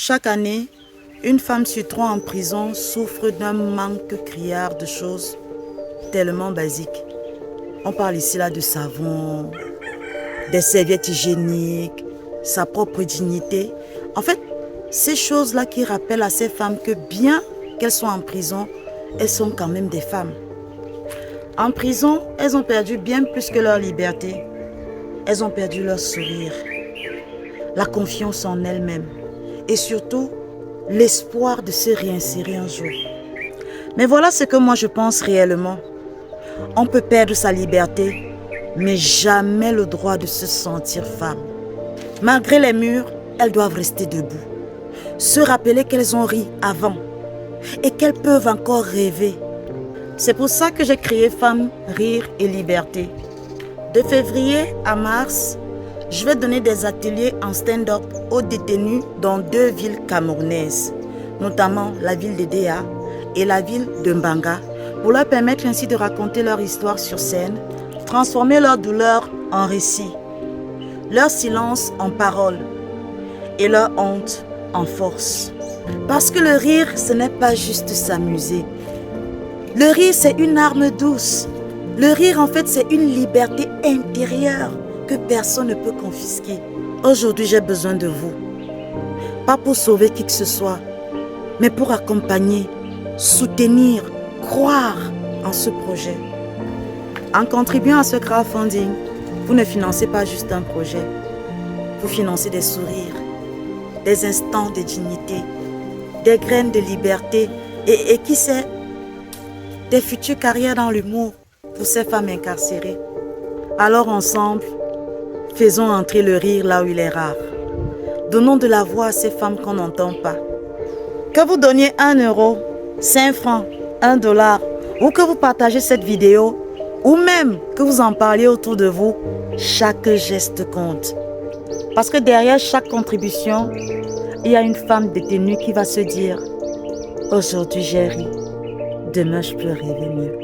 Chaque année, une femme sur 3 en prison souffre d'un manque criard de choses tellement basiques. On parle ici là de savon, des serviettes hygiéniques, sa propre dignité. En fait, ces choses-là qui rappellent à ces femmes que bien qu'elles soient en prison, elles sont quand même des femmes. En prison, elles ont perdu bien plus que leur liberté. Elles ont perdu leur sourire, la confiance en elles-mêmes et surtout l'espoir de se réinsérer un jour. Mais voilà ce que moi je pense réellement. On peut perdre sa liberté, mais jamais le droit de se sentir femme. Malgré les murs, elles doivent rester debout. Se rappeler qu'elles ont ri avant et qu'elles peuvent encore rêver. C'est pour ça que j'ai créé Femmes, Rire et Liberté. De février à mars, je vais donner des ateliers en stand-up aux détenus dans 2 villes camerounaises, notamment la ville de Déa et la ville de Mbanga, pour leur permettre ainsi de raconter leur histoire sur scène, transformer leur douleur en récit, leur silence en parole et leur honte en force. Parce que le rire, ce n'est pas juste s'amuser. Le rire, c'est une arme douce. Le rire, en fait, c'est une liberté intérieure que personne ne peut confisquer. Aujourd'hui, j'ai besoin de vous. Pas pour sauver qui que ce soit, mais pour accompagner, soutenir, croire en ce projet. En contribuant à ce crowdfunding, vous ne financez pas juste un projet. Vous financez des sourires, des instants de dignité, des graines de liberté et qui sait, des futures carrières dans l'humour pour ces femmes incarcérées. Alors ensemble, faisons entrer le rire là où il est rare. Donnons de la voix à ces femmes qu'on n'entend pas. Que vous donniez 1 euro, 5 francs, 1 dollar, ou que vous partagez cette vidéo, ou même que vous en parliez autour de vous, chaque geste compte. Parce que derrière chaque contribution, il y a une femme détenue qui va se dire « Aujourd'hui j'ai ri, demain je peux rêver mieux ».